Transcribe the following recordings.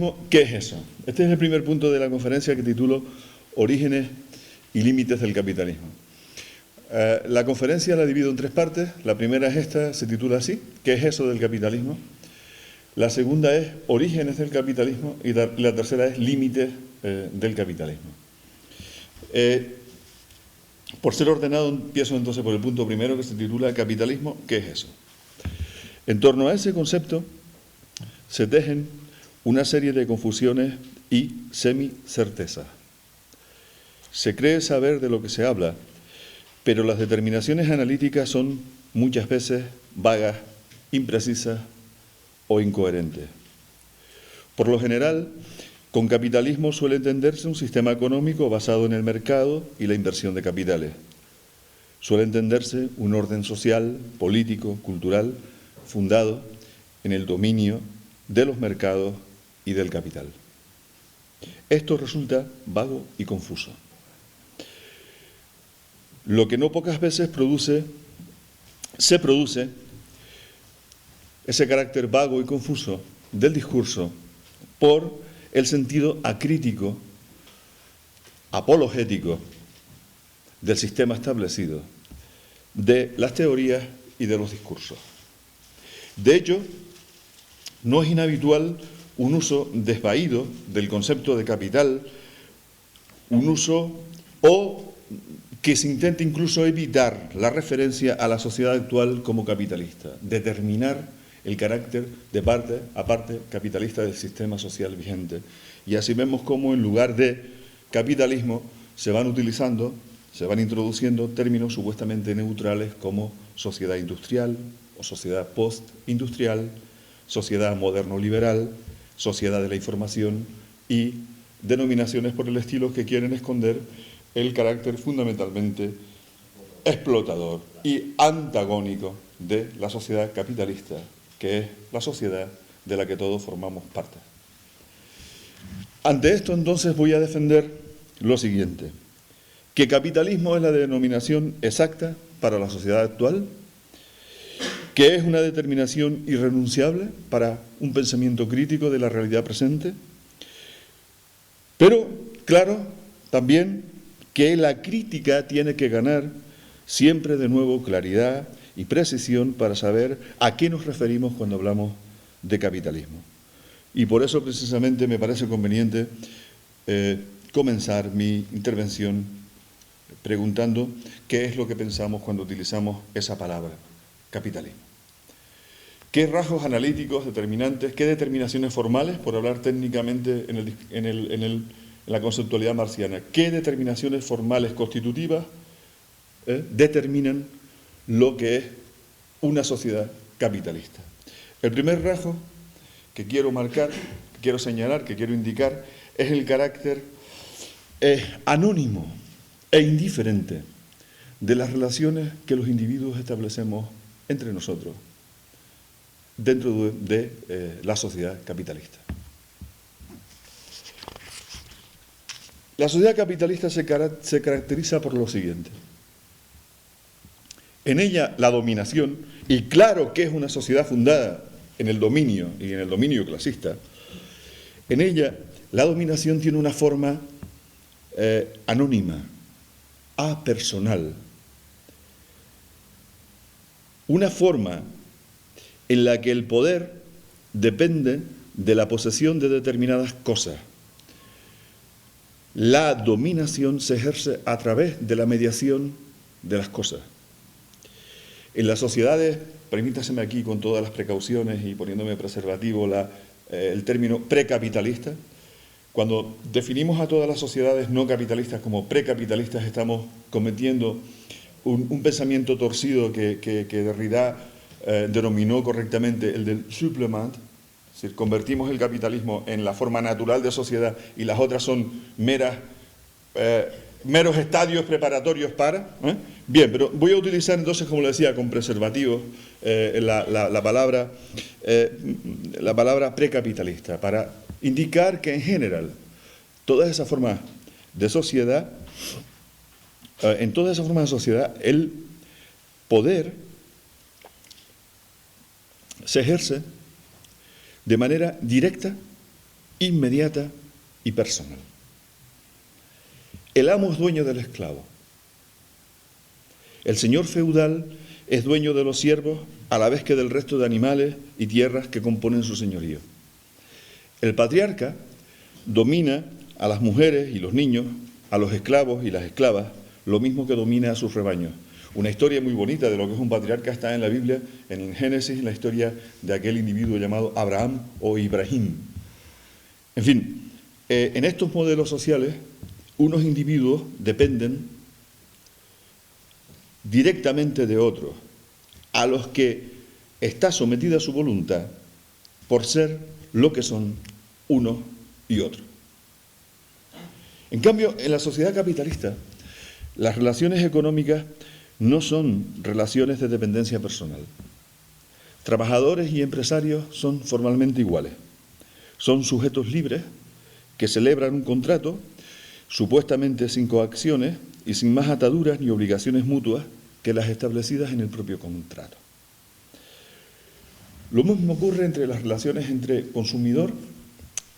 capitalismo, ¿qué es eso? Este es el primer punto de la conferencia que titulo Orígenes y límites del capitalismo. La conferencia la divido en tres partes. La primera es esta, se titula así, ¿qué es eso del capitalismo? La segunda es orígenes del capitalismo y la tercera es límites del capitalismo. Por ser ordenado, empiezo entonces por el punto primero que se titula capitalismo, ¿qué es eso? En torno a ese concepto se tejen una serie de confusiones y semi-certezas. Se cree saber de lo que se habla, pero las determinaciones analíticas son muchas veces vagas, imprecisas o incoherentes. Por lo general, con capitalismo suele entenderse un sistema económico basado en el mercado y la inversión de capitales. Suele entenderse un orden social, político, cultural, fundado en el dominio de los mercados y del capital. Esto resulta vago y confuso. Lo que no pocas veces se produce ese carácter vago y confuso del discurso por el sentido acrítico, apologético del sistema establecido, de las teorías y de los discursos. De hecho, no es inhabitual un uso desvaído del concepto de capital, un uso o que se intente incluso evitar la referencia a la sociedad actual como capitalista, determinar el carácter de parte a parte capitalista del sistema social vigente. Y así vemos cómo en lugar de capitalismo se van introduciendo términos supuestamente neutrales como sociedad industrial o sociedad post-industrial, sociedad moderno-liberal, sociedad de la información y denominaciones por el estilo que quieren esconder el carácter fundamentalmente explotador y antagónico de la sociedad capitalista, que es la sociedad de la que todos formamos parte. Ante esto, entonces, voy a defender lo siguiente, que capitalismo es la denominación exacta para la sociedad actual, que es una determinación irrenunciable para un pensamiento crítico de la realidad presente, pero, claro, también que la crítica tiene que ganar siempre de nuevo claridad y precisión para saber a qué nos referimos cuando hablamos de capitalismo. Y por eso precisamente me parece conveniente comenzar mi intervención preguntando qué es lo que pensamos cuando utilizamos esa palabra, capitalismo. ¿Qué rasgos analíticos determinantes, qué determinaciones formales, por hablar técnicamente en la conceptualidad marxiana, qué determinaciones formales constitutivas determinan lo que es una sociedad capitalista? El primer rasgo que quiero marcar, que quiero señalar, que quiero indicar, es el carácter anónimo e indiferente de las relaciones que los individuos establecemos entre nosotros dentro de la sociedad capitalista. La sociedad capitalista se caracteriza por lo siguiente. En ella la dominación, y claro que es una sociedad fundada en el dominio y en el dominio clasista, en ella la dominación tiene una forma anónima, apersonal, una forma en la que el poder depende de la posesión de determinadas cosas. La dominación se ejerce a través de la mediación de las cosas. En las sociedades, permítaseme aquí con todas las precauciones y poniéndome preservativo el término precapitalista, cuando definimos a todas las sociedades no capitalistas como precapitalistas, estamos cometiendo un pensamiento torcido que Derrida denominó correctamente el del supplement. Es decir, convertimos el capitalismo en la forma natural de sociedad y las otras son meros estadios preparatorios para. Bien, pero voy a utilizar entonces, como le decía, con preservativos la palabra precapitalista para indicar que en general todas esas formas de sociedad, en todas esas formas de sociedad, el poder se ejerce de manera directa inmediata y personal. El amo es dueño del esclavo. El señor feudal es dueño de los siervos a la vez que del resto de animales y tierras que componen su señorío. El patriarca domina a las mujeres y los niños, a los esclavos y las esclavas, lo mismo que domina a sus rebaños. Una historia muy bonita de lo que es un patriarca está en la Biblia, en el Génesis, la historia de aquel individuo llamado Abraham o Ibrahim. En fin, en estos modelos sociales, unos individuos dependen directamente de otros, a los que está sometida su voluntad por ser lo que son unos y otros. En cambio, en la sociedad capitalista, las relaciones económicas no son relaciones de dependencia personal. Trabajadores y empresarios son formalmente iguales. Son sujetos libres que celebran un contrato supuestamente sin coacciones y sin más ataduras ni obligaciones mutuas que las establecidas en el propio contrato. Lo mismo ocurre entre las relaciones entre consumidor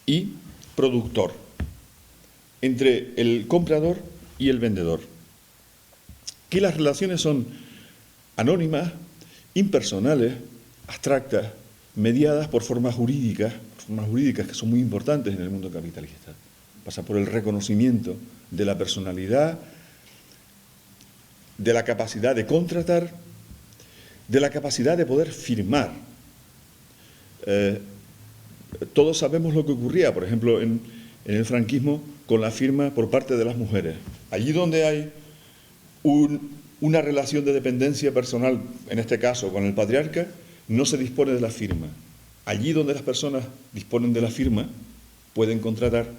y productor, entre el comprador y el vendedor. Aquí las relaciones son anónimas, impersonales, abstractas, mediadas por formas jurídicas que son muy importantes en el mundo capitalista. Pasa por el reconocimiento de la personalidad, de la capacidad de contratar, de la capacidad de poder firmar. Todos sabemos lo que ocurría, por ejemplo, en el franquismo con la firma por parte de las mujeres. Allí donde hay una relación de dependencia personal, en este caso con el patriarca, no se dispone de la firma. Allí donde las personas disponen de la firma, pueden contratar.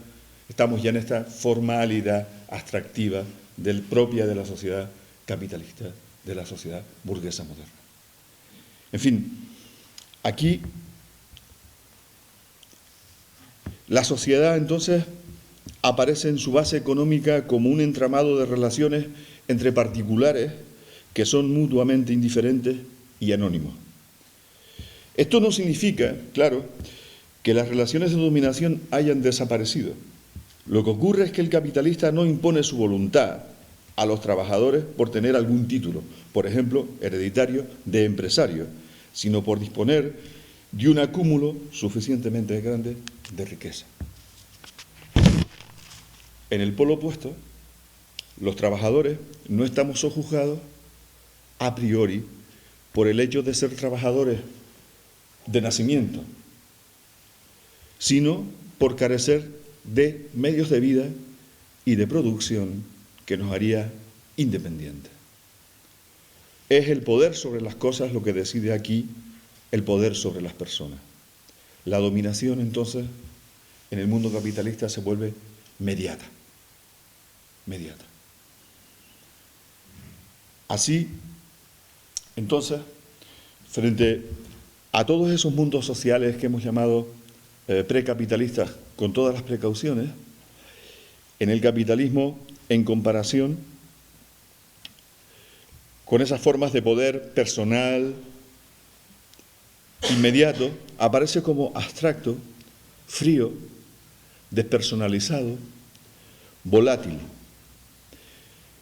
Estamos ya en esta formalidad abstractiva propia de la sociedad capitalista, de la sociedad burguesa moderna. En fin, aquí la sociedad entonces aparece en su base económica como un entramado de relaciones entre particulares que son mutuamente indiferentes y anónimos. Esto no significa, claro, que las relaciones de dominación hayan desaparecido. Lo que ocurre es que el capitalista no impone su voluntad a los trabajadores por tener algún título, por ejemplo, hereditario de empresario, sino por disponer de un acúmulo suficientemente grande de riqueza. En el polo opuesto, los trabajadores no estamos sojuzgados a priori por el hecho de ser trabajadores de nacimiento, sino por carecer de medios de vida y de producción que nos haría independientes. Es el poder sobre las cosas lo que decide aquí el poder sobre las personas. La dominación, entonces, en el mundo capitalista se vuelve mediata. Así, entonces, frente a todos esos mundos sociales que hemos llamado precapitalistas con todas las precauciones, en el capitalismo, en comparación con esas formas de poder personal, inmediato, aparece como abstracto, frío, despersonalizado, volátil.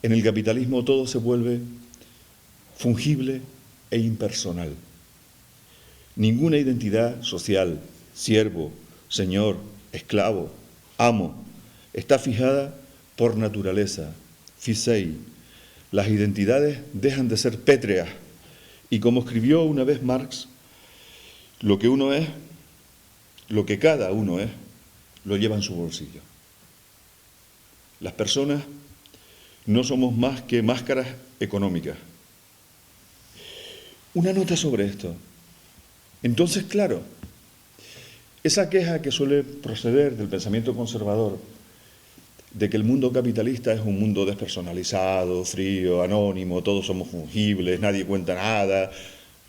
En el capitalismo todo se vuelve fungible e impersonal. Ninguna identidad social, siervo, señor, esclavo, amo, está fijada por naturaleza, phisei. Las identidades dejan de ser pétreas y, como escribió una vez Marx, lo que uno es, lo que cada uno es, lo lleva en su bolsillo. Las personas no somos más que máscaras económicas. Una nota sobre esto. Entonces, claro, esa queja que suele proceder del pensamiento conservador de que el mundo capitalista es un mundo despersonalizado, frío, anónimo, todos somos fungibles, nadie cuenta nada,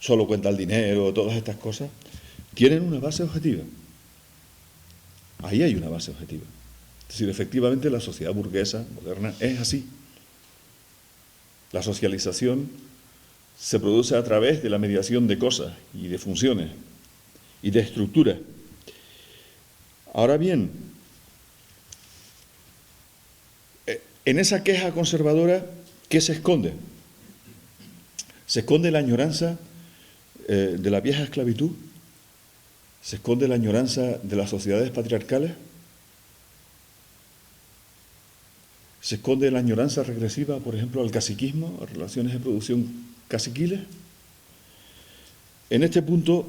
solo cuenta el dinero, todas estas cosas, tienen una base objetiva. Ahí hay una base objetiva. Es decir, efectivamente la sociedad burguesa moderna es así. La socialización se produce a través de la mediación de cosas y de funciones y de estructuras. Ahora bien, en esa queja conservadora, ¿qué se esconde? Se esconde la añoranza de la vieja esclavitud, se esconde la añoranza de las sociedades patriarcales, se esconde la añoranza regresiva, por ejemplo, al caciquismo, a relaciones de producción caciquiles. En este punto,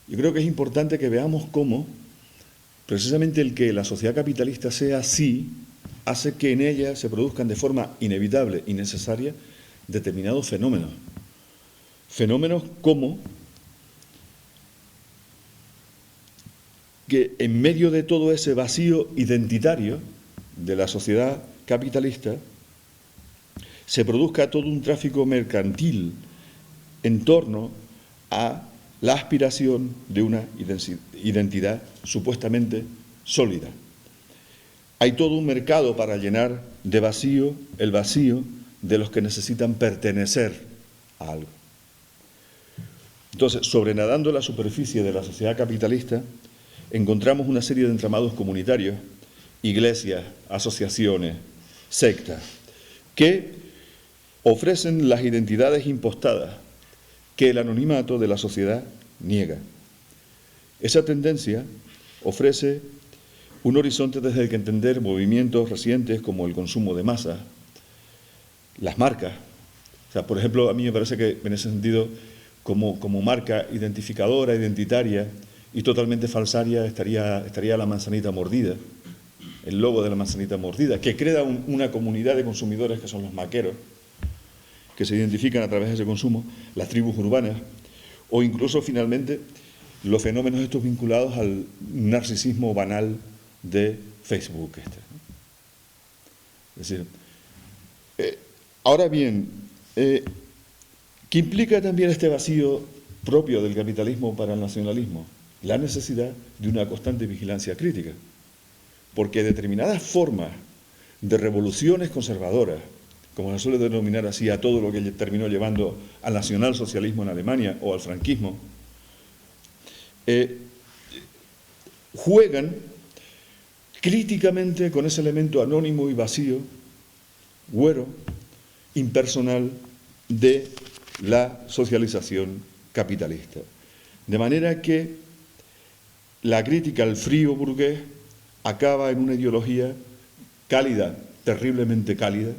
yo creo que es importante que veamos cómo precisamente el que la sociedad capitalista sea así hace que en ella se produzcan de forma inevitable y necesaria determinados fenómenos. Fenómenos como que en medio de todo ese vacío identitario de la sociedad capitalista se produzca todo un tráfico mercantil en torno a la aspiración de una identidad supuestamente sólida. Hay todo un mercado para llenar de vacío el vacío de los que necesitan pertenecer a algo. Entonces, sobrenadando la superficie de la sociedad capitalista, encontramos una serie de entramados comunitarios, iglesias, asociaciones, sectas, que ofrecen las identidades impostadas que el anonimato de la sociedad niega. Esa tendencia ofrece un horizonte desde el que entender movimientos recientes como el consumo de masas, las marcas. O sea, por ejemplo, a mí me parece que en ese sentido, como marca identificadora, identitaria y totalmente falsaria, estaría la manzanita mordida, el logo de la manzanita mordida, que crea una comunidad de consumidores que son los maqueros, que se identifican a través de ese consumo, las tribus urbanas, o incluso finalmente los fenómenos estos vinculados al narcisismo banal de Facebook. Es decir, ahora bien, ¿qué implica también este vacío propio del capitalismo para el nacionalismo? La necesidad de una constante vigilancia crítica, porque determinadas formas de revoluciones conservadoras, como se suele denominar así a todo lo que terminó llevando al nacionalsocialismo en Alemania o al franquismo, juegan críticamente con ese elemento anónimo y vacío, güero, impersonal de la socialización capitalista. De manera que la crítica al frío burgués acaba en una ideología cálida, terriblemente cálida,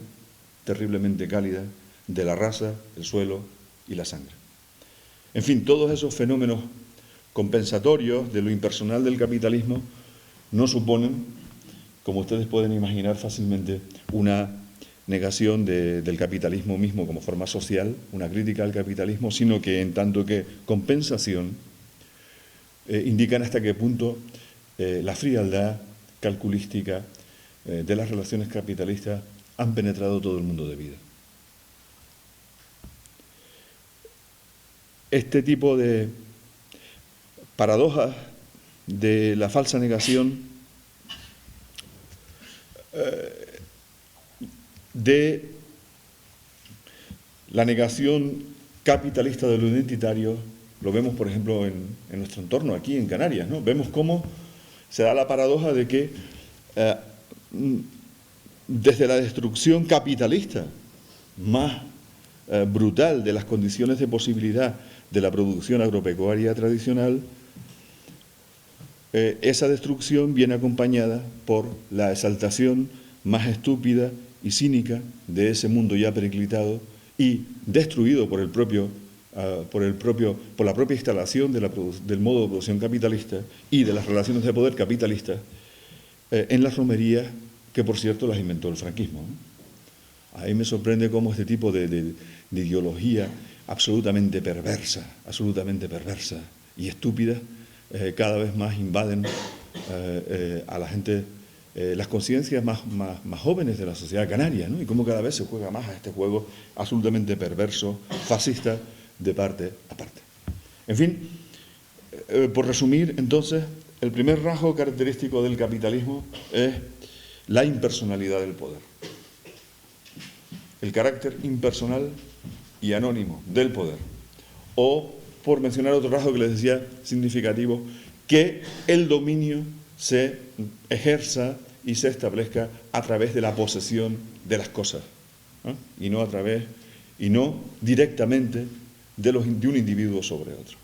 de la raza, el suelo y la sangre. En fin, todos esos fenómenos compensatorios de lo impersonal del capitalismo no suponen, como ustedes pueden imaginar fácilmente, una negación del capitalismo mismo como forma social, una crítica al capitalismo, sino que en tanto que compensación indican hasta qué punto la frialdad calculística de las relaciones capitalistas han penetrado todo el mundo de vida. Este tipo de paradojas de la falsa negación de la negación capitalista de lo identitario lo vemos, por ejemplo, en nuestro entorno, aquí en Canarias, ¿no? Vemos cómo se da la paradoja de que desde la destrucción capitalista más brutal de las condiciones de posibilidad de la producción agropecuaria tradicional, esa destrucción viene acompañada por la exaltación más estúpida y cínica de ese mundo ya periclitado y destruido por la propia instalación del modo de producción capitalista y de las relaciones de poder capitalistas en las romerías que, por cierto, las inventó el franquismo, ¿no? Ahí me sorprende cómo este tipo de ideología absolutamente perversa y estúpida cada vez más invaden a la gente, las conciencias más jóvenes de la sociedad canaria, ¿no? Y cómo cada vez se juega más a este juego absolutamente perverso, fascista, de parte a parte. En fin, por resumir, entonces, el primer rasgo característico del capitalismo es la impersonalidad del poder. El carácter impersonal y anónimo del poder. O, por mencionar otro rasgo que les decía significativo, que el dominio se ejerza y se establezca a través de la posesión de las cosas, ¿no? y no directamente de un individuo sobre otro.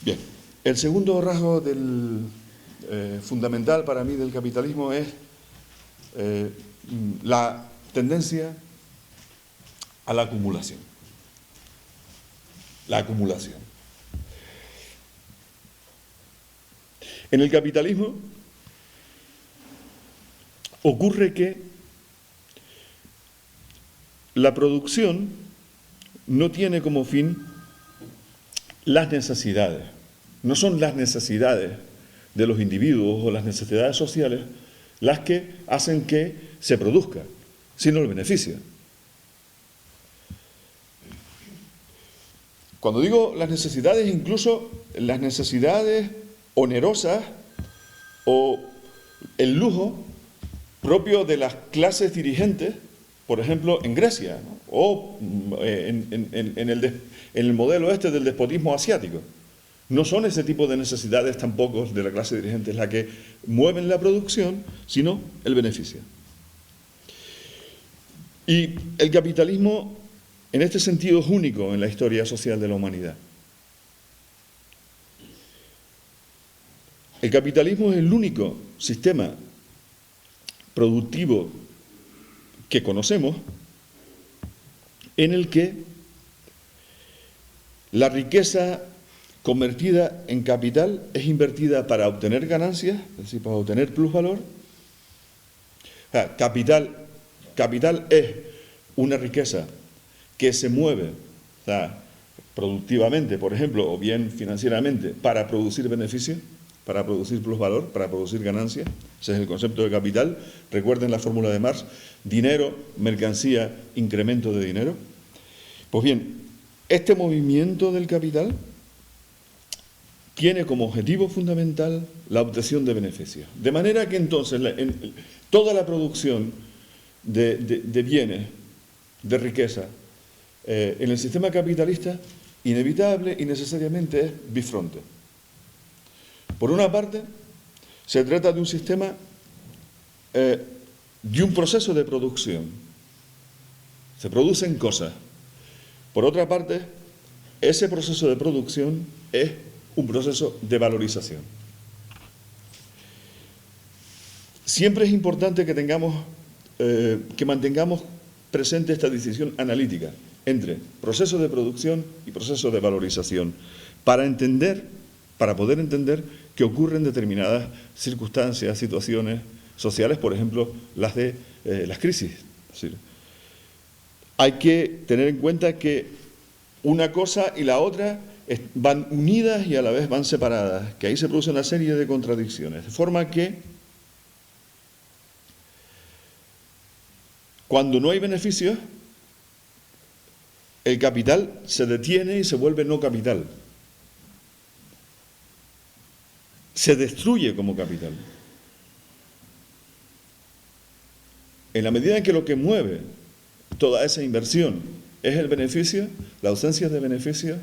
Bien, el segundo rasgo fundamental para mí del capitalismo es la tendencia a la acumulación. La acumulación. En el capitalismo ocurre que la producción no tiene como fin las necesidades. No son las necesidades de los individuos o las necesidades sociales las que hacen que se produzca, sino el beneficio. Cuando digo las necesidades, incluso las necesidades onerosas o el lujo propio de las clases dirigentes, por ejemplo, en Grecia, ¿no? O en el modelo del despotismo asiático. No son ese tipo de necesidades tampoco de la clase dirigente las que mueven la producción, sino el beneficio. Y el capitalismo, en este sentido, es único en la historia social de la humanidad. El capitalismo es el único sistema productivo que conocemos en el que la riqueza convertida en capital es invertida para obtener ganancias, es decir, para obtener plusvalor. O sea, capital es una riqueza que se mueve, o sea, productivamente, por ejemplo, o bien financieramente, para producir beneficios, para producir plusvalor, para producir ganancias. Ese es el concepto de capital. Recuerden la fórmula de Marx: dinero, mercancía, incremento de dinero. Pues bien, este movimiento del capital tiene como objetivo fundamental la obtención de beneficios. De manera que entonces toda la producción de bienes, de riqueza, en el sistema capitalista, inevitable y necesariamente es bifronte. Por una parte, se trata de un sistema, de un proceso de producción. Se producen cosas. Por otra parte, ese proceso de producción es un proceso de valorización. Siempre es importante que mantengamos presente esta distinción analítica entre proceso de producción y proceso de valorización, para poder entender que ocurren determinadas circunstancias, situaciones sociales, por ejemplo, las de las crisis. Es decir, hay que tener en cuenta que una cosa y la otra van unidas y a la vez van separadas, que ahí se produce una serie de contradicciones, de forma que cuando no hay beneficios, el capital se detiene y se vuelve no capital. Se destruye como capital. En la medida en que lo que mueve toda esa inversión es el beneficio, la ausencia de beneficios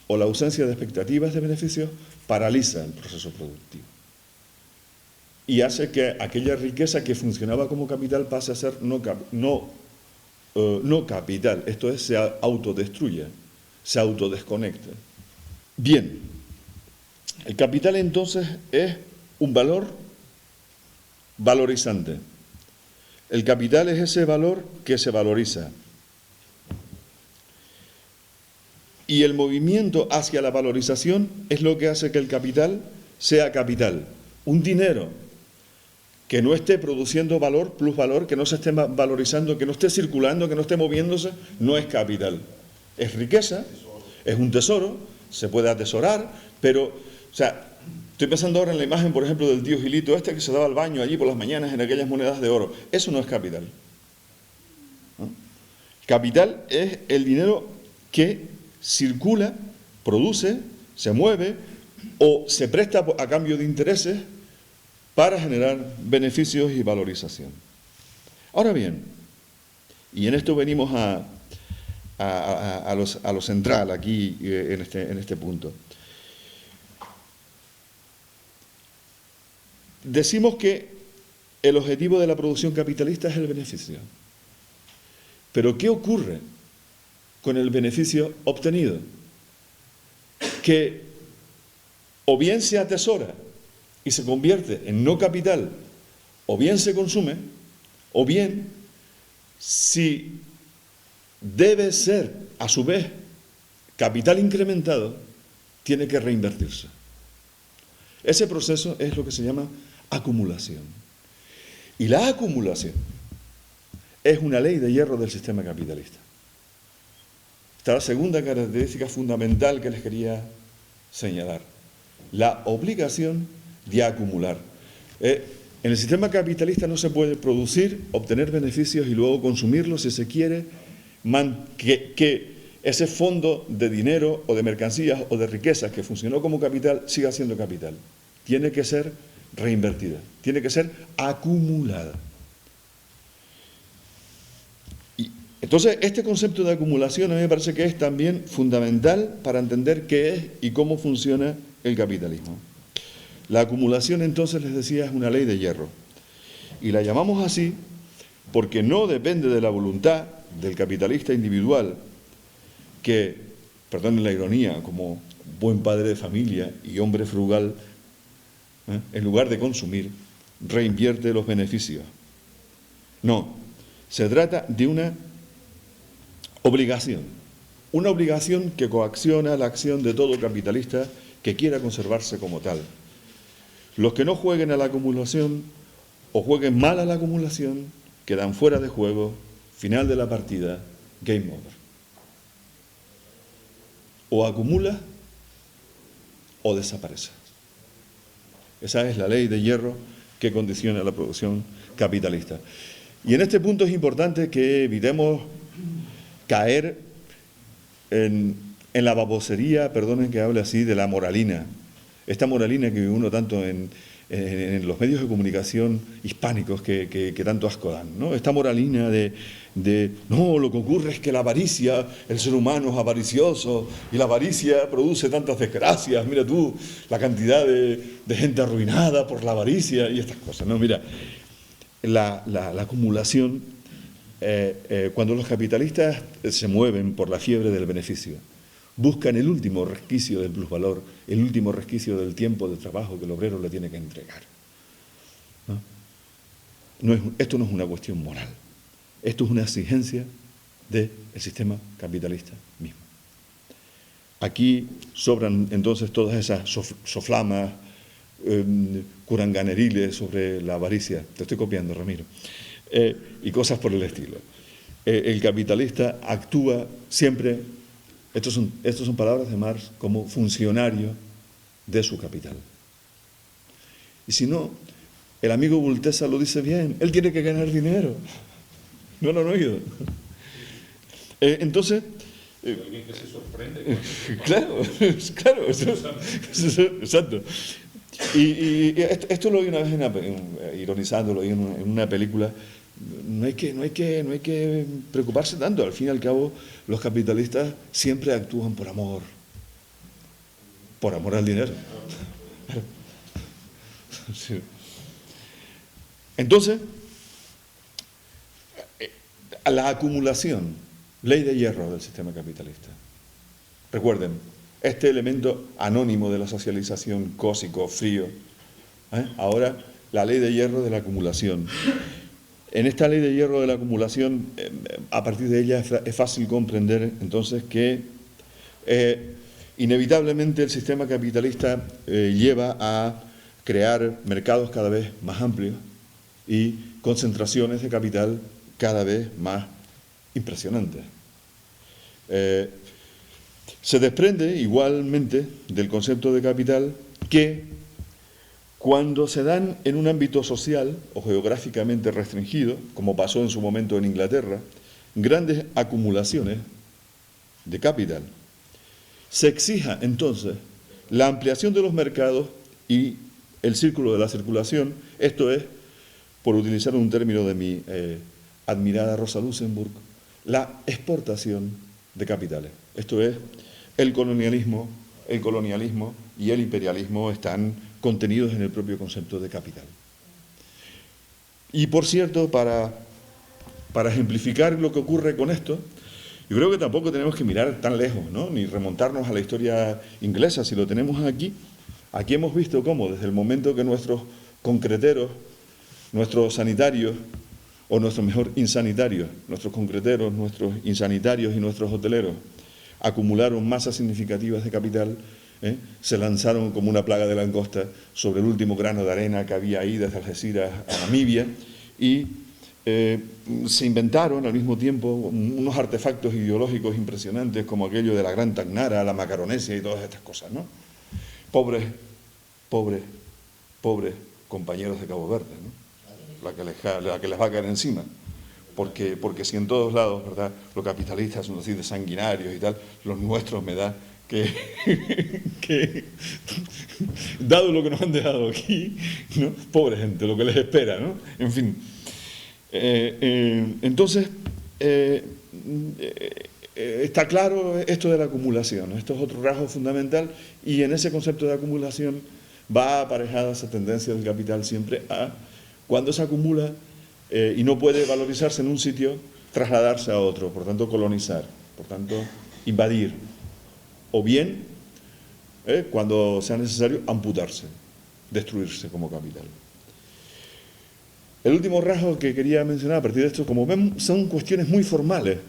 o la ausencia de expectativas de beneficios paraliza el proceso productivo y hace que aquella riqueza que funcionaba como capital pase a ser no capital, esto es, se autodestruye, se autodesconecta. Bien, el capital entonces es un valor valorizante. El capital es ese valor que se valoriza. Y el movimiento hacia la valorización es lo que hace que el capital sea capital. Un dinero que no esté produciendo valor, plusvalor, que no se esté valorizando, que no esté circulando, que no esté moviéndose, no es capital. Es riqueza, es un tesoro, se puede atesorar, pero, o sea, estoy pensando ahora en la imagen, por ejemplo, del tío Gilito que se daba al baño allí por las mañanas en aquellas monedas de oro. Eso no es capital, ¿no? Capital es el dinero que circula, produce, se mueve o se presta a cambio de intereses para generar beneficios y valorización. Ahora bien, y en esto venimos a lo central aquí en este punto. decimos que el objetivo de la producción capitalista es el beneficio. Pero ¿qué ocurre con el beneficio obtenido? Que o bien se atesora y se convierte en no capital, o bien se consume, o bien, si debe ser a su vez capital incrementado, tiene que reinvertirse. Ese proceso es lo que se llama acumulación. Y la acumulación es una ley de hierro del sistema capitalista. Esta es la segunda característica fundamental que les quería señalar. La obligación de acumular. En el sistema capitalista no se puede producir, obtener beneficios y luego consumirlos si se quiere que ese fondo de dinero o de mercancías o de riquezas que funcionó como capital siga siendo capital. Tiene que ser reinvertida, tiene que ser acumulada. Y entonces, este concepto de acumulación a mí me parece que es también fundamental para entender qué es y cómo funciona el capitalismo. La acumulación, entonces, les decía, es una ley de hierro. Y la llamamos así porque no depende de la voluntad del capitalista individual que, perdonen la ironía, como buen padre de familia y hombre frugal, en lugar de consumir, reinvierte los beneficios. No, se trata de una obligación que coacciona la acción de todo capitalista que quiera conservarse como tal. Los que no jueguen a la acumulación o jueguen mal a la acumulación quedan fuera de juego, final de la partida, game over. O acumula o desaparece. Esa es la ley de hierro que condiciona la producción capitalista. Y en este punto es importante que evitemos caer en la babosería, perdonen que hable así, de la moralina. Esta moralina que vive uno tanto en los medios de comunicación hispánicos que tanto asco dan, ¿no? Esta moralina de no, lo que ocurre es que la avaricia, el ser humano es avaricioso y la avaricia produce tantas desgracias, mira tú, la cantidad de gente arruinada por la avaricia y estas cosas, ¿no? Mira, la acumulación, cuando los capitalistas se mueven por la fiebre del beneficio, buscan el último resquicio del plusvalor, el último resquicio del tiempo de trabajo que el obrero le tiene que entregar. Esto no es una cuestión moral, esto es una exigencia del sistema capitalista mismo. Aquí sobran entonces todas esas soflamas curanganeriles sobre la avaricia, te estoy copiando, Ramiro, y cosas por el estilo. El capitalista actúa siempre. Estos son palabras de Marx como funcionario de su capital. Y si no, el amigo Bultesa lo dice bien, él tiene que ganar dinero. ¿No lo han oído? Entonces... alguien que se sorprende. Claro, exacto. Y esto lo oí una vez, ironizándolo, en una película. No hay que preocuparse tanto. Al fin y al cabo, los capitalistas siempre actúan por amor al dinero. Sí. Entonces, la acumulación, ley de hierro del sistema capitalista. Recuerden, este elemento anónimo de la socialización, cósico, frío, ahora la ley de hierro de la acumulación. En esta ley de hierro de la acumulación, a partir de ella es fácil comprender entonces que inevitablemente el sistema capitalista lleva a crear mercados cada vez más amplios y concentraciones de capital cada vez más impresionantes. Se desprende igualmente del concepto de capital que cuando se dan en un ámbito social o geográficamente restringido, como pasó en su momento en Inglaterra, grandes acumulaciones de capital, se exija entonces la ampliación de los mercados y el círculo de la circulación, esto es, por utilizar un término de mi admirada Rosa Luxemburg, la exportación de capitales. Esto es, el colonialismo y el imperialismo están contenidos en el propio concepto de capital. Y por cierto, para ejemplificar lo que ocurre con esto, yo creo que tampoco tenemos que mirar tan lejos, ¿no? Ni remontarnos a la historia inglesa. Si lo tenemos aquí hemos visto cómo desde el momento que nuestros concreteros, nuestros sanitarios, o nuestros mejor insanitarios, nuestros concreteros, nuestros insanitarios y nuestros hoteleros acumularon masas significativas de capital, se lanzaron como una plaga de langosta sobre el último grano de arena que había ahí desde Algeciras a Namibia y se inventaron al mismo tiempo unos artefactos ideológicos impresionantes como aquello de la Gran Tacnara, la Macaronesia y todas estas cosas, ¿no? Pobres compañeros de Cabo Verde, ¿no? La que les va a caer encima. Porque si en todos lados, ¿verdad?, los capitalistas son así de sanguinarios y tal, los nuestros me da que dado lo que nos han dejado aquí, ¿no?, pobre gente, lo que les espera, ¿no? En fin. Entonces, está claro esto de la acumulación. Esto es otro rasgo fundamental y en ese concepto de acumulación va aparejada esa tendencia del capital siempre a, cuando se acumula y no puede valorizarse en un sitio, trasladarse a otro, por tanto colonizar, por tanto invadir, o bien, cuando sea necesario, amputarse, destruirse como capital. El último rasgo que quería mencionar a partir de esto, como ven, son cuestiones muy formales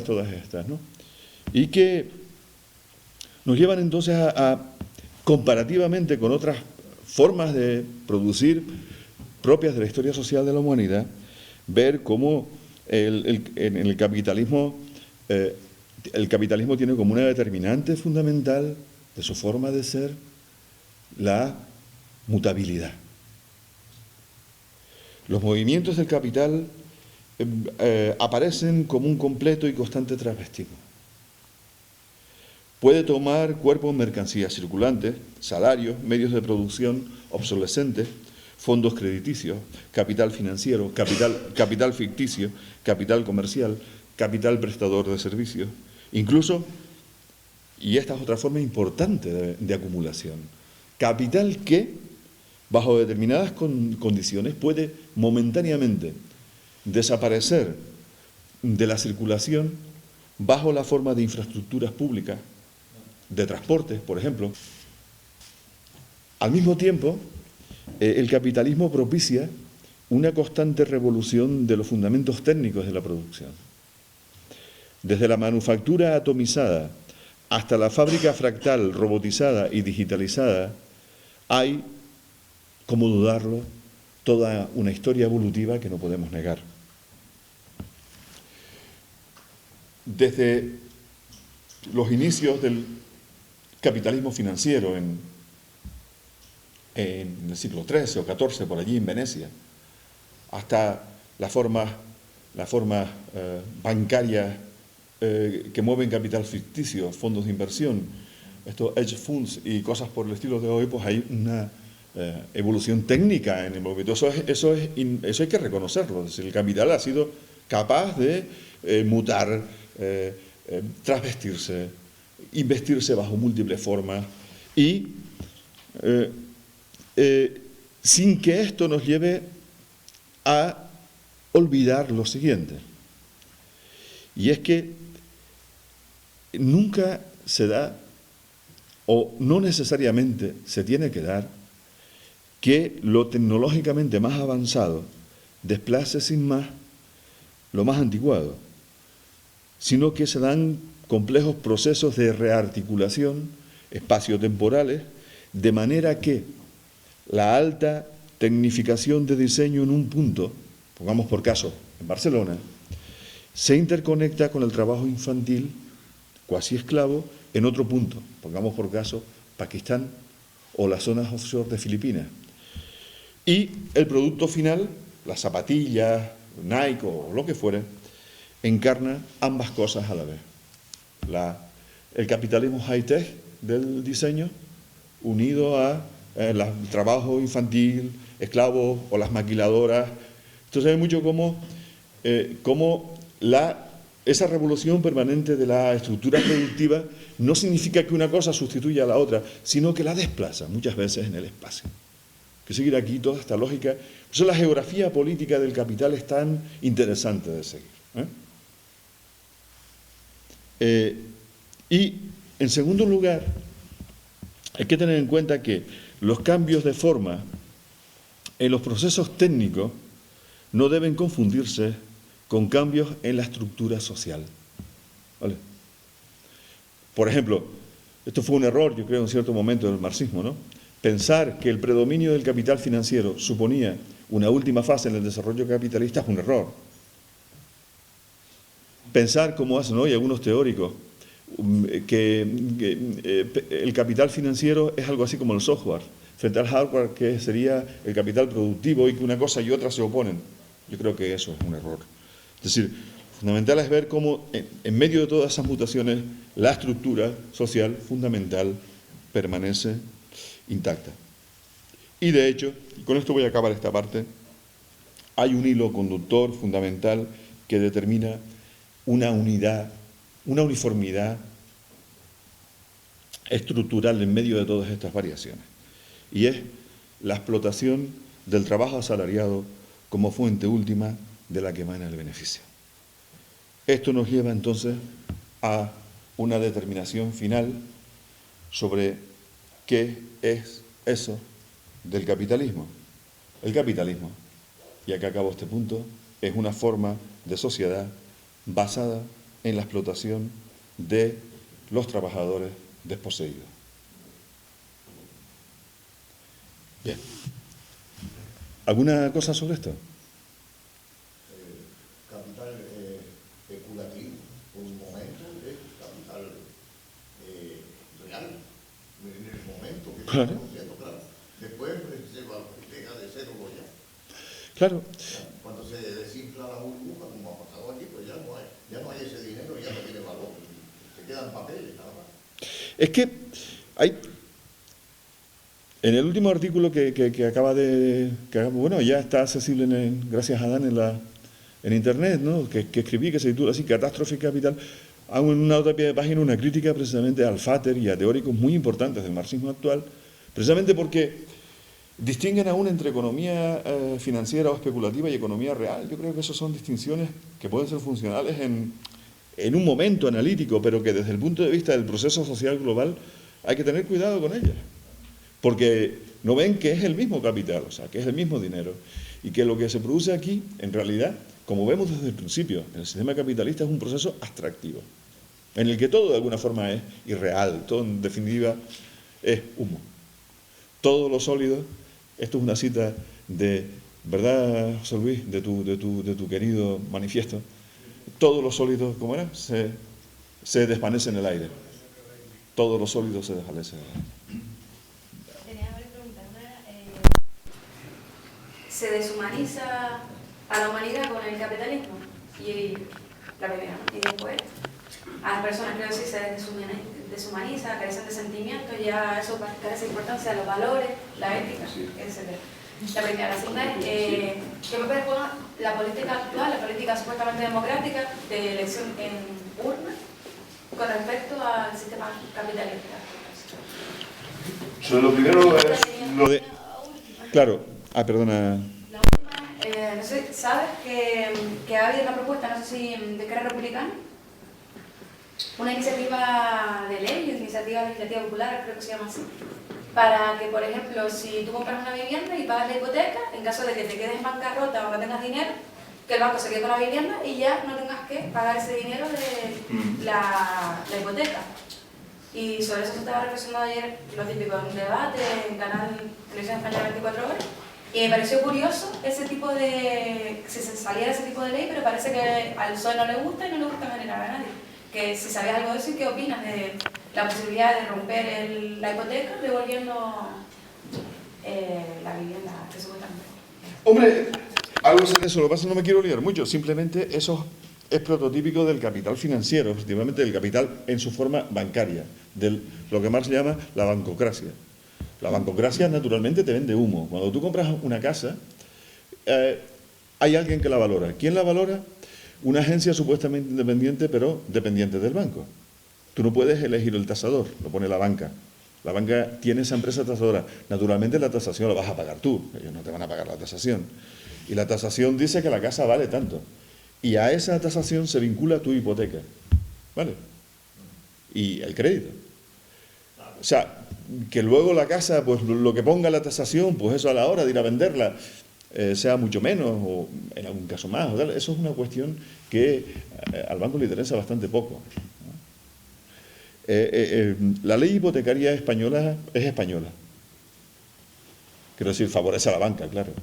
todas estas, ¿no? Y que nos llevan entonces a comparativamente con otras formas de producir propias de la historia social de la humanidad, ver cómo en el capitalismo tiene como una determinante fundamental de su forma de ser la mutabilidad. Los movimientos del capital aparecen como un completo y constante transvestismo. Puede tomar cuerpo en mercancías circulantes, salarios, medios de producción obsolescentes, fondos crediticios, capital financiero, capital ficticio, capital comercial, capital prestador de servicios, incluso, y esta es otra forma importante de acumulación, capital que, bajo determinadas condiciones, puede momentáneamente desaparecer de la circulación bajo la forma de infraestructuras públicas, de transportes, por ejemplo. Al mismo tiempo, el capitalismo propicia una constante revolución de los fundamentos técnicos de la producción. Desde la manufactura atomizada hasta la fábrica fractal, robotizada y digitalizada, hay, cómo dudarlo, toda una historia evolutiva que no podemos negar. Desde los inicios del capitalismo financiero en el siglo XIII o XIV, por allí en Venecia, hasta las formas bancarias que mueven capital ficticio, fondos de inversión, estos hedge funds y cosas por el estilo de hoy, pues hay una evolución técnica en el movimiento. Eso hay que reconocerlo. Es decir, el capital ha sido capaz de mutar, trasvestirse, investirse bajo múltiples formas y sin que esto nos lleve a olvidar lo siguiente. Y es que nunca se da, o no necesariamente se tiene que dar, que lo tecnológicamente más avanzado desplace sin más lo más anticuado, sino que se dan complejos procesos de rearticulación espaciotemporales, de manera que la alta tecnificación de diseño en un punto, pongamos por caso en Barcelona, se interconecta con el trabajo infantil, cuasi esclavo, en otro punto, pongamos por caso Pakistán o las zonas offshore de Filipinas. Y el producto final, las zapatillas, Nike o lo que fuere, encarna ambas cosas a la vez. El capitalismo high-tech del diseño unido a el trabajo infantil, esclavos o las maquiladoras. Entonces hay mucho como la esa revolución permanente de la estructura productiva no significa que una cosa sustituya a la otra, sino que la desplaza muchas veces en el espacio. Que seguir aquí toda esta lógica. Por eso la geografía política del capital es tan interesante de seguir. Y, en segundo lugar, hay que tener en cuenta que los cambios de forma en los procesos técnicos no deben confundirse con cambios en la estructura social. ¿Vale? Por ejemplo, esto fue un error, yo creo, en cierto momento del marxismo, ¿no? Pensar que el predominio del capital financiero suponía una última fase en el desarrollo capitalista es un error. Pensar, como hacen hoy algunos teóricos, que el capital financiero es algo así como el software, frente al hardware que sería el capital productivo y que una cosa y otra se oponen. Yo creo que eso es un error. Es decir, lo fundamental es ver cómo en medio de todas esas mutaciones la estructura social fundamental permanece intacta. Y de hecho, y con esto voy a acabar esta parte, hay un hilo conductor fundamental que determina una unidad, una uniformidad estructural en medio de todas estas variaciones. Y es la explotación del trabajo asalariado como fuente última de la que emana el beneficio. Esto nos lleva entonces a una determinación final sobre qué es eso del capitalismo. El capitalismo, y acá acabo este punto, es una forma de sociedad basada en la explotación de los trabajadores desposeídos. Bien. ¿Alguna cosa sobre esto? Capital especulativo, por un momento, es capital real, en el momento que claro. Estamos haciendo, claro. Después deja de ser ya. Claro. Cuando se desinfla la burbuja, como ha pasado aquí, pues ya no hay ese dinero, ya no tiene valor. Se quedan papeles, nada más. Es que hay... En el último artículo que acaba de... bueno, ya está accesible, gracias a Dan, en Internet, ¿no? Que escribí, que se titula así, Catástrofe Capital. Hago en una otra pie de página una crítica precisamente al Vater y a teóricos muy importantes del marxismo actual, precisamente porque distinguen aún entre economía financiera o especulativa y economía real. Yo creo que esas son distinciones que pueden ser funcionales en un momento analítico, pero que desde el punto de vista del proceso social global hay que tener cuidado con ellas. Porque no ven que es el mismo capital, o sea, que es el mismo dinero. Y que lo que se produce aquí, en realidad, como vemos desde el principio, en el sistema capitalista es un proceso abstractivo, en el que todo de alguna forma es irreal, todo en definitiva es humo. Todo lo sólido, esto es una cita de, ¿verdad, José Luis?, de tu querido manifiesto, todo lo sólido, ¿cómo era?, se desvanece en el aire. Todo lo sólido se desvanece en el aire. Se deshumaniza a la humanidad con el capitalismo y la primera, ¿no? Y después a las personas, creo que sí, se deshumaniza, carecen de sentimientos, ya eso carece de importancia, los valores, la ética, etc. La primera. La segunda es ¿qué papel juega la política actual, la política supuestamente democrática de elección en urna con respecto al sistema capitalista? Sobre lo primero es lo de... Claro. Perdona. La última, no sé, ¿sabes que ha habido una propuesta, no sé si de que era republicana? Una iniciativa de ley, una iniciativa legislativa popular, creo que se llama así, para que, por ejemplo, si tú compras una vivienda y pagas la hipoteca, en caso de que te quedes en bancarrota o no tengas dinero, que el banco se quede con la vivienda y ya no tengas que pagar ese dinero de la hipoteca. Y sobre eso se estaba reflexionando ayer, lo típico, en un debate en Canal Televisión Española 24 horas. Y me pareció curioso ese tipo de... si se saliera ese tipo de ley, pero parece que al PSOE no le gusta y no le gusta en general a nadie. Que si sabías algo de eso, ¿qué opinas de la posibilidad de romper la hipoteca devolviendo la vivienda que supuestamente? Hombre, algo sobre eso, lo que pasa es que no me quiero liar mucho, simplemente eso es prototípico del capital financiero, efectivamente del capital en su forma bancaria, de lo que Marx llama la bancocracia. La bancocracia naturalmente te vende humo. Cuando tú compras una casa, hay alguien que la valora. ¿Quién la valora? una agencia supuestamente independiente, pero dependiente del banco. Tú no puedes elegir el tasador, lo pone la banca. La banca tiene esa empresa tasadora. Naturalmente la tasación la vas a pagar tú, ellos no te van a pagar la tasación. Y la tasación dice que la casa vale tanto. Y a esa tasación se vincula tu hipoteca, ¿vale? Y el crédito. O sea, que luego la casa, pues lo que ponga la tasación, pues eso a la hora de ir a venderla, sea mucho menos, o en algún caso más, o tal. Eso es una cuestión que al banco le interesa bastante poco. La ley hipotecaria española es española. Quiero decir, favorece a la banca, claro.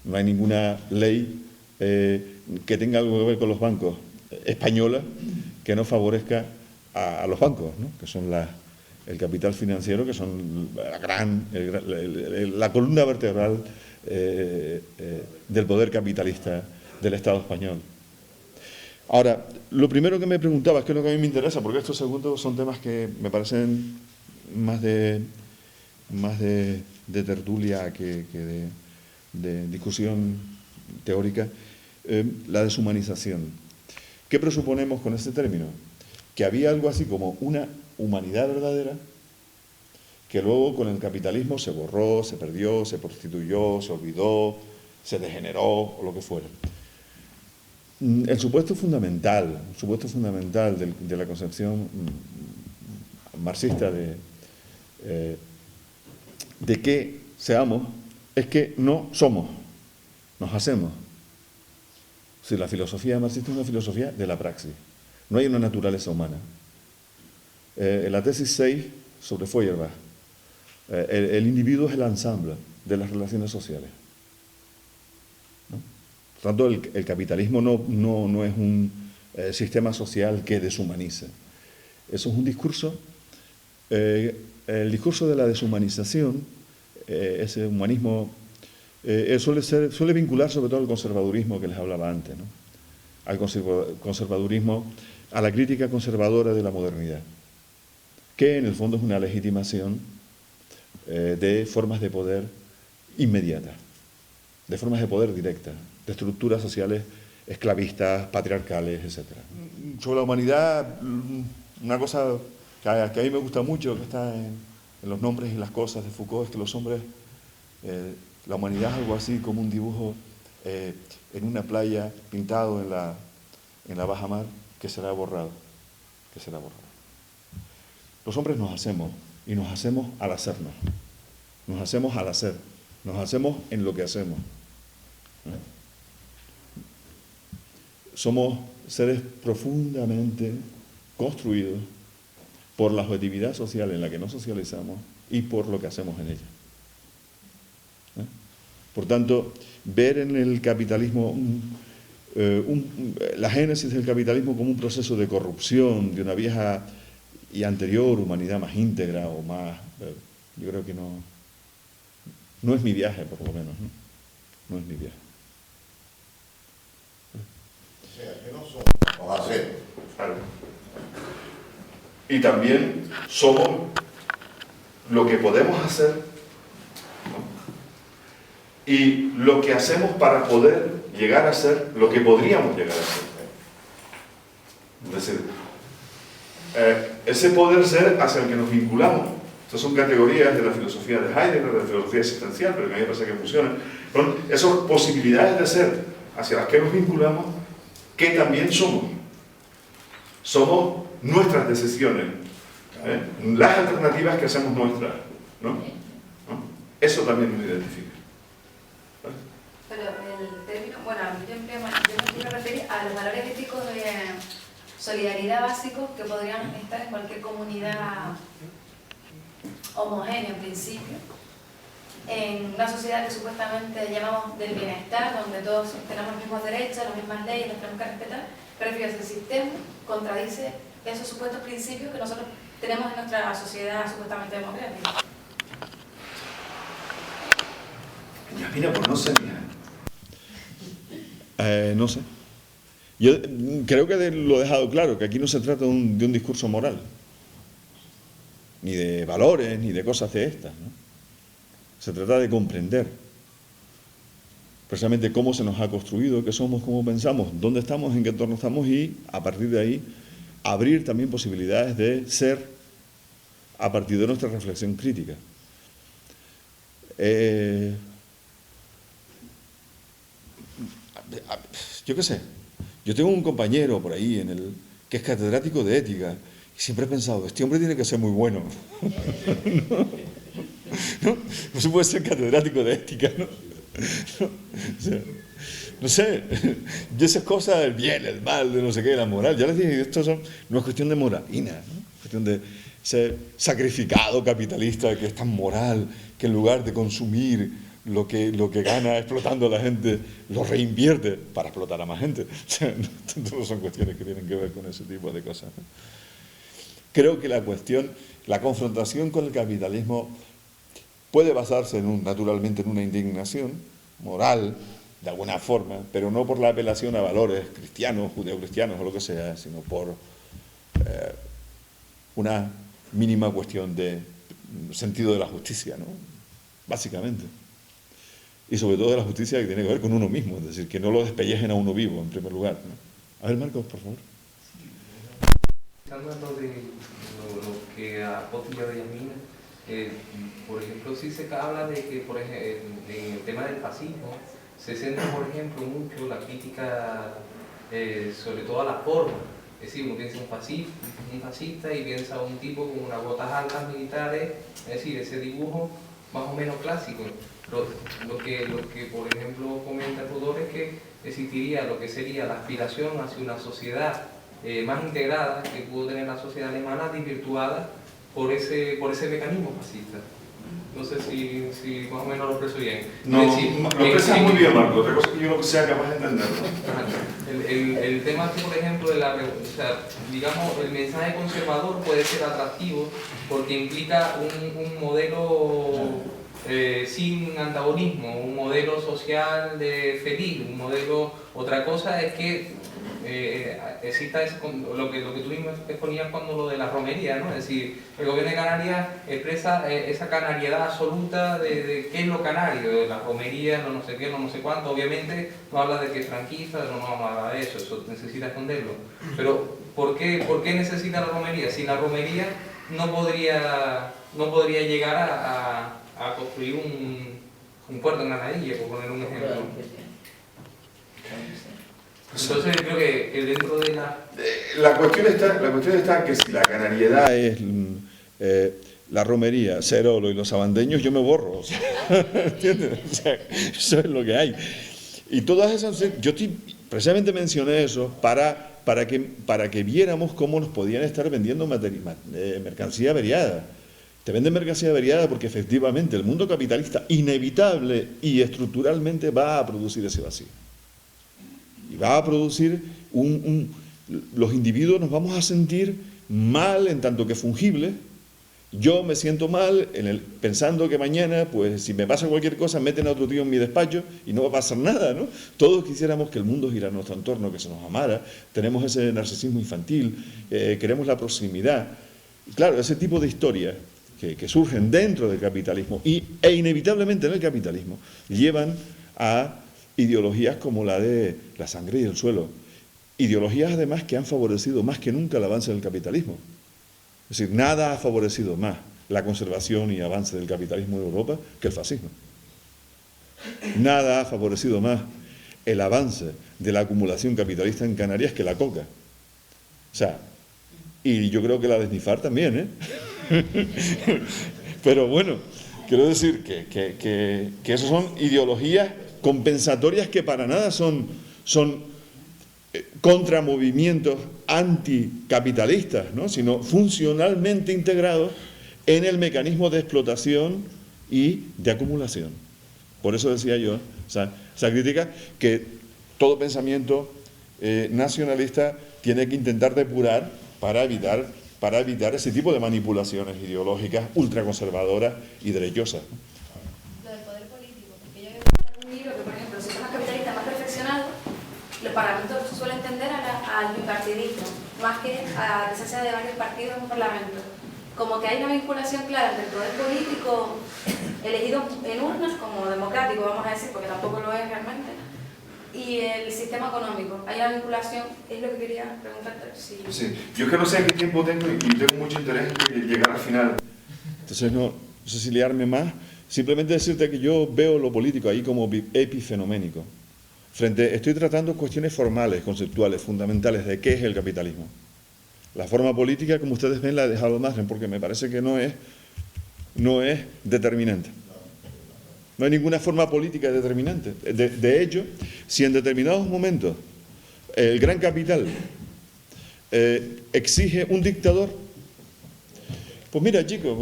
No hay ninguna ley que tenga algo que ver con los bancos española que no favorezca a los bancos, ¿no? Que son el capital financiero, que son la columna vertebral del poder capitalista del Estado español. Ahora, lo primero que me preguntaba, que es lo que a mí me interesa, porque estos segundos son temas que me parecen más de tertulia que de discusión teórica, la deshumanización. ¿Qué presuponemos con este término? Que había algo así como una humanidad verdadera que luego con el capitalismo se borró, se perdió, se prostituyó, se olvidó, se degeneró o lo que fuera. El supuesto fundamental de la concepción marxista de que seamos es que no somos, nos hacemos. Si la filosofía marxista es una filosofía de la praxis, no hay una naturaleza humana. En la tesis 6 sobre Feuerbach, el individuo es el ensamble de las relaciones sociales. Por tanto, el capitalismo no es un sistema social que deshumanice. Eso es un discurso. El discurso de la deshumanización, ese humanismo, suele vincular sobre todo al conservadurismo que les hablaba antes, ¿no? Al conservadurismo, a la crítica conservadora de la modernidad, que en el fondo es una legitimación de formas de poder inmediatas, de formas de poder directas, de estructuras sociales esclavistas, patriarcales, etc. Sobre la humanidad, una cosa que a mí me gusta mucho, que está en los nombres y las cosas de Foucault, es que los hombres, la humanidad es algo así como un dibujo en una playa pintado en la baja mar que será borrado, Los hombres nos hacemos, y nos hacemos al hacernos, nos hacemos al hacer, nos hacemos en lo que hacemos. Somos seres profundamente construidos por la objetividad social en la que nos socializamos y por lo que hacemos en ella. Por tanto, ver en el capitalismo, la génesis del capitalismo como un proceso de corrupción de una vieja y anterior humanidad más íntegra o más... yo creo que no es mi viaje, por lo menos, no es mi viaje. O sea, que no somos, vamos a hacer. Y también somos lo que podemos hacer, ¿no? Y lo que hacemos para poder llegar a ser lo que podríamos llegar a ser. Es decir, ese poder ser hacia el que nos vinculamos. Estas son categorías de la filosofía de Heidegger, de la filosofía existencial, pero que a mí me parece que funcionan. Son esas posibilidades de ser hacia las que nos vinculamos, que también somos. Somos nuestras decisiones, las alternativas que hacemos nuestras, ¿no? Eso también nos identifica. Pero el término, bueno, yo me quiero referir a los valores éticos de solidaridad básicos que podrían estar en cualquier comunidad homogénea en principio, en una sociedad que supuestamente llamamos del bienestar, donde todos tenemos los mismos derechos, las mismas leyes, las tenemos que respetar, pero fíjate, el sistema contradice esos supuestos principios que nosotros tenemos en nuestra sociedad supuestamente democrática. Mira, pues no sé, no sé. Yo creo que lo he dejado claro, que aquí no se trata de un discurso moral, ni de valores, ni de cosas de estas, ¿no? Se trata de comprender. precisamente cómo se nos ha construido, qué somos, cómo pensamos, dónde estamos, en qué entorno estamos y, a partir de ahí, abrir también posibilidades de ser a partir de nuestra reflexión crítica. Yo qué sé, yo tengo un compañero por ahí que es catedrático de ética y siempre he pensado, este hombre tiene que ser muy bueno. No se puede ser catedrático de ética, ¿no? O sea, no sé, y esas cosas del bien, el mal, de no sé qué, la moral, ya les dije, esto no es cuestión de moralina, ¿no? Es cuestión de ese sacrificado capitalista que es tan moral, que en lugar de consumir lo que gana explotando a la gente, lo reinvierte para explotar a más gente. O sea, no son cuestiones que tienen que ver con ese tipo de cosas, ¿no? Creo que la confrontación con el capitalismo puede basarse naturalmente en una indignación moral, de alguna forma, pero no por la apelación a valores cristianos, judeocristianos o lo que sea, sino por una mínima cuestión de sentido de la justicia, ¿no? Básicamente. Y sobre todo de la justicia que tiene que ver con uno mismo, es decir, que no lo despellejen a uno vivo, en primer lugar, ¿no? A ver, Marcos, por favor. Hablando de lo que apoya Benjamín, por ejemplo, sí se habla de que, por ejemplo, en el tema del fascismo, se centra, por ejemplo, mucho la crítica, sobre todo a la forma. Es decir, uno piensa un fascista y piensa un tipo con unas botas altas militares, es decir, ese dibujo más o menos clásico. Lo que por ejemplo, comenta Tudor es que existiría lo que sería la aspiración hacia una sociedad más integrada que pudo tener la sociedad alemana, desvirtuada por ese mecanismo fascista. No sé si más o menos lo expreso bien. No, decir, lo expresas muy bien, Marco. Otra cosa que yo no sea capaz de entenderlo. El tema es que, por ejemplo, digamos, el mensaje conservador puede ser atractivo porque implica un modelo sin antagonismo, un modelo social feliz, un modelo. Otra cosa es que exista lo que tú mismo exponías cuando lo de la romería, ¿no? Es decir, el gobierno de Canarias expresa esa canariedad absoluta de qué es lo canario, de la romería, no sé qué, no sé cuánto. Obviamente no habla de que es franquista, no habla de eso necesita esconderlo. Pero ¿por qué necesita la romería? Sin la romería no podría llegar a construir un puerto en Granadilla, por poner un ejemplo. Entonces creo que dentro de la cuestión está que si la canariedad es la romería, Cerolo y los sabandeños, yo me borro, o sea, ¿entiendes? O sea, eso es lo que hay. Y todas esas, yo precisamente mencioné eso para que viéramos cómo nos podían estar vendiendo mercancía averiada. Te venden mercancía averiada porque efectivamente el mundo capitalista inevitable y estructuralmente va a producir ese vacío. Y va a producir los individuos nos vamos a sentir mal en tanto que fungibles. Yo me siento mal pensando que mañana, pues si me pasa cualquier cosa, meten a otro tío en mi despacho y no va a pasar nada, ¿no? Todos quisiéramos que el mundo girara a nuestro entorno, que se nos amara, tenemos ese narcisismo infantil, queremos la proximidad. Y claro, ese tipo de historias que surgen dentro del capitalismo e inevitablemente en el capitalismo llevan a ideologías como la de la sangre y el suelo. Ideologías además que han favorecido más que nunca el avance del capitalismo. Es decir, nada ha favorecido más la conservación y avance del capitalismo en Europa que el fascismo. Nada ha favorecido más el avance de la acumulación capitalista en Canarias que la coca. O sea, y yo creo que la de Snifar también, ¿eh? Pero bueno, quiero decir que esas son ideologías compensatorias que para nada son contramovimientos anticapitalistas, ¿no? Sino funcionalmente integrados en el mecanismo de explotación y de acumulación. Por eso decía yo, esa crítica, que todo pensamiento nacionalista tiene que intentar depurar para evitar ese tipo de manipulaciones ideológicas ultraconservadoras y derechosas. Lo del poder político, porque yo he visto un libro que, por ejemplo, sistemas capitalistas más perfeccionados, los parlamentos suelen tender al bipartidismo, más que a la presencia de varios partidos en un parlamento. Como que hay una vinculación clara entre el poder político elegido en urnas como democrático democrático, vamos a decir, porque tampoco lo es realmente, y el sistema económico. ¿Hay una vinculación? Es lo que quería preguntarte. Si... Sí, yo es que no sé qué tiempo tengo y tengo mucho interés en llegar al final. Entonces no sé si liarme más, simplemente decirte que yo veo lo político ahí como epifenoménico. Estoy tratando cuestiones formales, conceptuales, fundamentales de qué es el capitalismo. La forma política, como ustedes ven, la he dejado al margen porque me parece que no es determinante. No hay ninguna forma política determinante. De hecho, si en determinados momentos el gran capital exige un dictador, pues mira, chicos,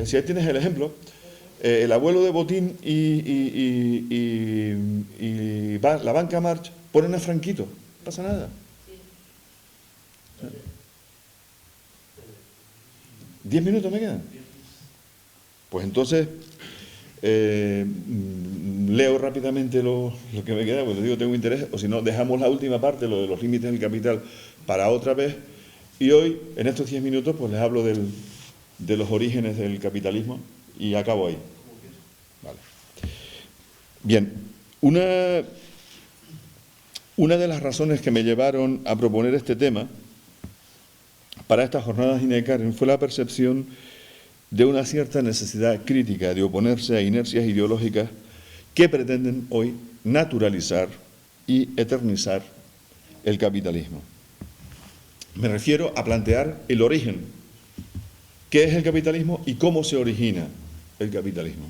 si ahí tienes el ejemplo, el abuelo de Botín y la banca March ponen a Franquito, no pasa nada. 10 minutos me quedan. Pues entonces leo rápidamente lo que me queda, porque digo tengo interés, o si no, dejamos la última parte, lo de los límites del capital, para otra vez. Y hoy, en estos 10 minutos, pues les hablo de los orígenes del capitalismo y acabo ahí. Vale. Bien, una de las razones que me llevaron a proponer este tema para estas jornadas INECAR fue la percepción de una cierta necesidad crítica de oponerse a inercias ideológicas que pretenden hoy naturalizar y eternizar el capitalismo. Me refiero a plantear el origen. ¿Qué es el capitalismo y cómo se origina el capitalismo?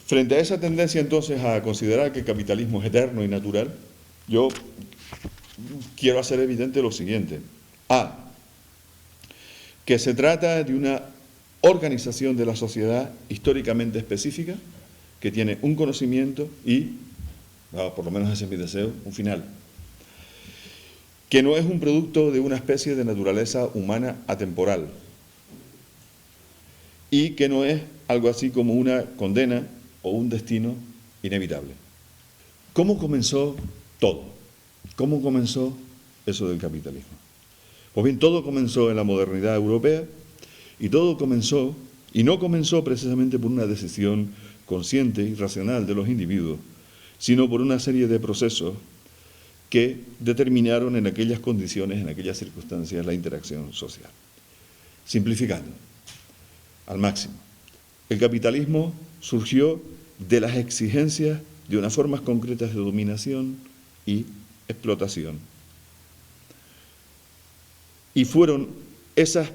Frente a esa tendencia, entonces, a considerar que el capitalismo es eterno y natural, yo quiero hacer evidente lo siguiente. A, que se trata de una organización de la sociedad históricamente específica que tiene un conocimiento y, por lo menos ese es mi deseo, un final. Que no es un producto de una especie de naturaleza humana atemporal y que no es algo así como una condena o un destino inevitable. ¿Cómo comenzó todo? ¿Cómo comenzó eso del capitalismo? Pues bien, todo comenzó en la modernidad europea y todo comenzó, y no comenzó precisamente por una decisión consciente y racional de los individuos, sino por una serie de procesos que determinaron en aquellas condiciones, en aquellas circunstancias, la interacción social. Simplificando al máximo, el capitalismo surgió de las exigencias de unas formas concretas de dominación y explotación. Y fueron esas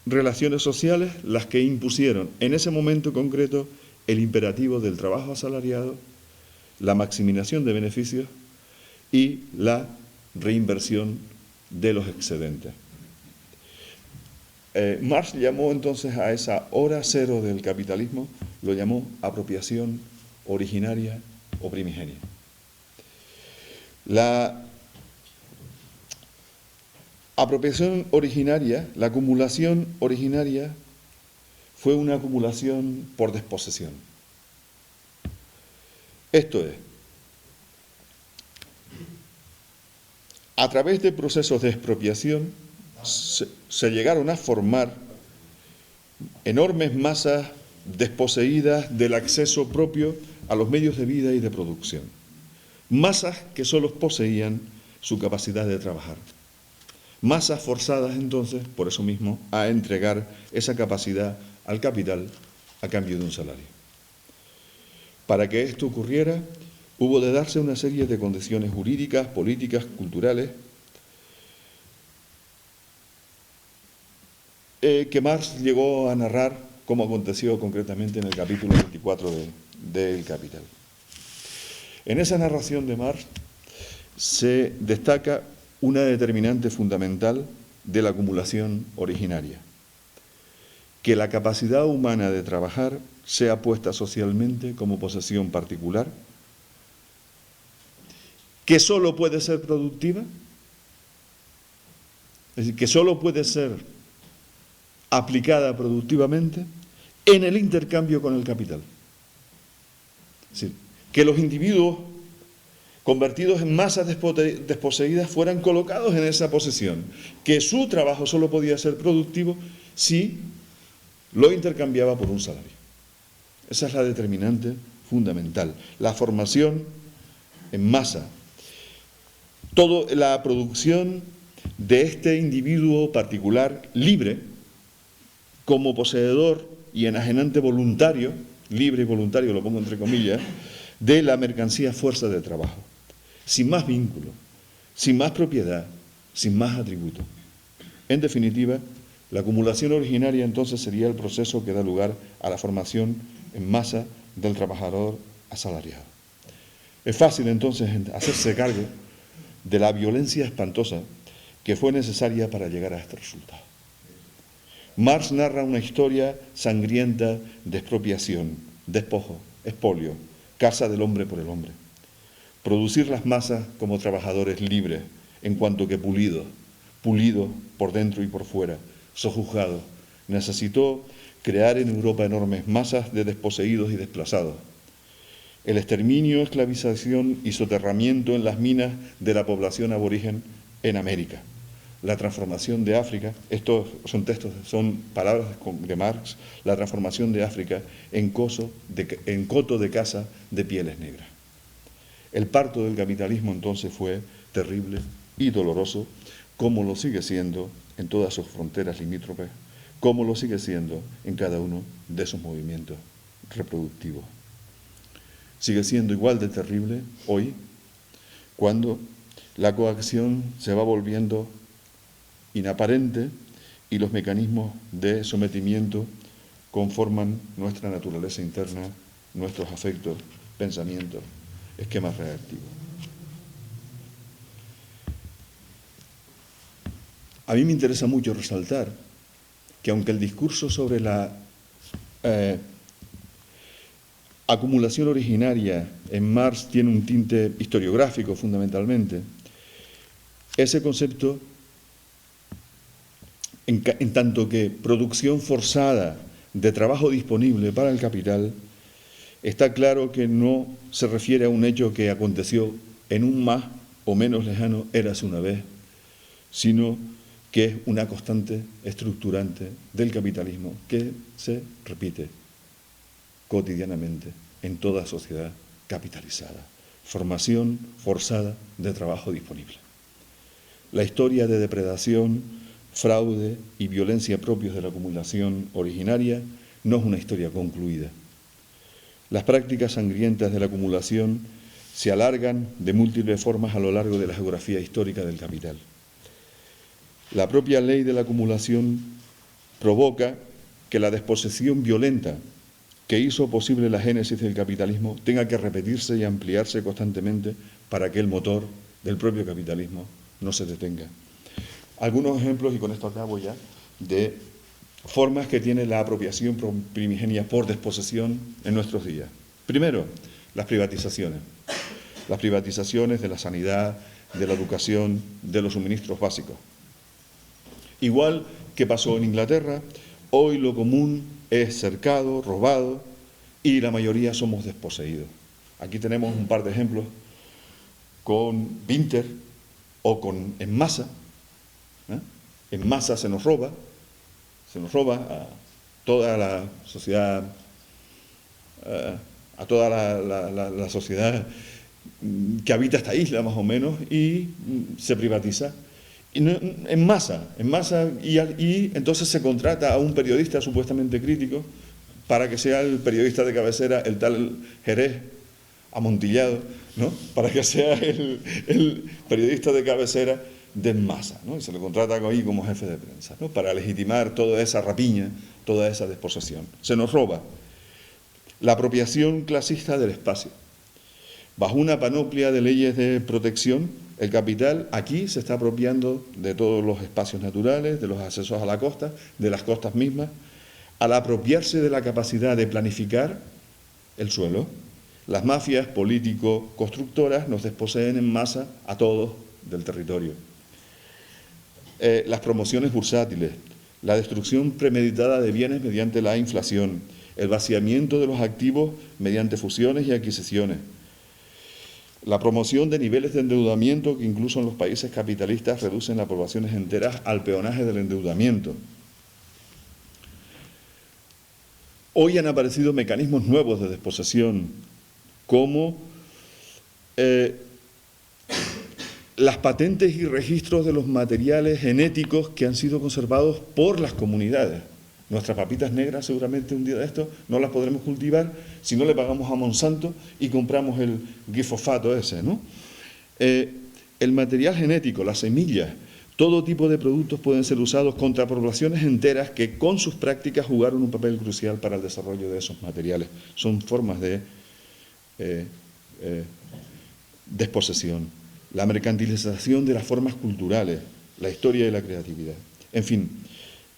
relaciones sociales las que impusieron en ese momento concreto el imperativo del trabajo asalariado, la maximización de beneficios y la reinversión de los excedentes. Marx llamó entonces a esa hora cero del capitalismo, lo llamó apropiación originaria o primigenia. La apropiación originaria, la acumulación originaria, fue una acumulación por desposesión. Esto es, a través de procesos de expropiación se llegaron a formar enormes masas desposeídas del acceso propio a los medios de vida y de producción. Masas que solo poseían su capacidad de trabajar. Masas forzadas entonces, por eso mismo, a entregar esa capacidad al capital a cambio de un salario. Para que esto ocurriera, hubo de darse una serie de condiciones jurídicas, políticas, culturales, que Marx llegó a narrar como aconteció concretamente en el capítulo 24 del Capital. En esa narración de Marx se destaca una determinante fundamental de la acumulación originaria, que la capacidad humana de trabajar sea puesta socialmente como posesión particular, que solo puede ser productiva, es decir, que solo puede ser aplicada productivamente en el intercambio con el capital. Es decir, que los individuos convertidos en masas desposeídas fueran colocados en esa posesión, que su trabajo solo podía ser productivo si lo intercambiaba por un salario. Esa es la determinante fundamental. La formación en masa. Toda la producción de este individuo particular libre, como poseedor y enajenante voluntario, libre y voluntario, lo pongo entre comillas, de la mercancía fuerza de trabajo, sin más vínculo, sin más propiedad, sin más atributo. En definitiva, la acumulación originaria entonces sería el proceso que da lugar a la formación en masa del trabajador asalariado. Es fácil entonces hacerse cargo de la violencia espantosa que fue necesaria para llegar a este resultado. Marx narra una historia sangrienta de expropiación, despojo, expolio, caza del hombre por el hombre. Producir las masas como trabajadores libres, en cuanto que pulidos por dentro y por fuera, sojuzgados, necesitó crear en Europa enormes masas de desposeídos y desplazados. El exterminio, esclavización y soterramiento en las minas de la población aborigen en América. La transformación de África, estos son textos, son palabras de Marx, la transformación de África en coto de caza de pieles negras. El parto del capitalismo entonces fue terrible y doloroso, como lo sigue siendo en todas sus fronteras limítrofes, como lo sigue siendo en cada uno de sus movimientos reproductivos. Sigue siendo igual de terrible hoy, cuando la coacción se va volviendo inaparente y los mecanismos de sometimiento conforman nuestra naturaleza interna, nuestros afectos, pensamientos, esquemas reactivos. A mí me interesa mucho resaltar que aunque el discurso sobre la acumulación originaria en Marx tiene un tinte historiográfico fundamentalmente, ese concepto, en tanto que producción forzada de trabajo disponible para el capital, está claro que no se refiere a un hecho que aconteció en un más o menos lejano érase una vez, sino que es una constante estructurante del capitalismo que se repite cotidianamente en toda sociedad capitalizada. Formación forzada de trabajo disponible. La historia de depredación, fraude y violencia propios de la acumulación originaria no es una historia concluida. Las prácticas sangrientas de la acumulación se alargan de múltiples formas a lo largo de la geografía histórica del capital. La propia ley de la acumulación provoca que la desposesión violenta que hizo posible la génesis del capitalismo tenga que repetirse y ampliarse constantemente para que el motor del propio capitalismo no se detenga. Algunos ejemplos, y con esto acabo ya, de formas que tiene la apropiación primigenia por desposesión en nuestros días. Primero, las privatizaciones. Las privatizaciones de la sanidad, de la educación, de los suministros básicos. Igual que pasó en Inglaterra, hoy lo común es cercado, robado, y la mayoría somos desposeídos. Aquí tenemos un par de ejemplos con Winter o con En Masa. En masa se nos roba a toda la sociedad, a toda la sociedad que habita esta isla más o menos, y se privatiza. En masa, y entonces se contrata a un periodista supuestamente crítico para que sea el periodista de cabecera, el tal Jerez amontillado, ¿no? Para que sea el periodista de cabecera de En Masa, ¿no? Y se le contrata ahí como jefe de prensa, ¿no? Para legitimar toda esa rapiña, toda esa desposesión. Se nos roba la apropiación clasista del espacio. Bajo una panoplia de leyes de protección, el capital aquí se está apropiando de todos los espacios naturales, de los accesos a la costa, de las costas mismas. Al apropiarse de la capacidad de planificar el suelo, las mafias político-constructoras nos desposeen en masa a todos del territorio. Las promociones bursátiles, la destrucción premeditada de bienes mediante la inflación, el vaciamiento de los activos mediante fusiones y adquisiciones, la promoción de niveles de endeudamiento que incluso en los países capitalistas reducen las poblaciones enteras al peonaje del endeudamiento. Hoy han aparecido mecanismos nuevos de desposesión como las patentes y registros de los materiales genéticos que han sido conservados por las comunidades. Nuestras papitas negras seguramente un día de estos no las podremos cultivar si no le pagamos a Monsanto y compramos el glifosato ese, ¿no? El material genético, las semillas, todo tipo de productos pueden ser usados contra poblaciones enteras que con sus prácticas jugaron un papel crucial para el desarrollo de esos materiales. Son formas de desposesión, la mercantilización de las formas culturales, la historia y la creatividad. En fin,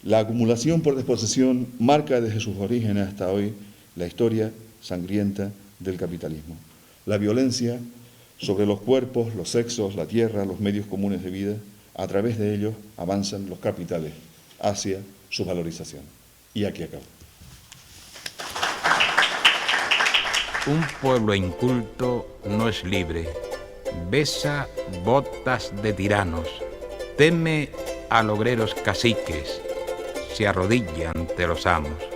la acumulación por desposesión marca desde sus orígenes hasta hoy la historia sangrienta del capitalismo. La violencia sobre los cuerpos, los sexos, la tierra, los medios comunes de vida, a través de ellos avanzan los capitales hacia su valorización. Y aquí acabo. Un pueblo inculto no es libre. Besa botas de tiranos. Teme a logreros caciques. Se arrodilla ante los amos.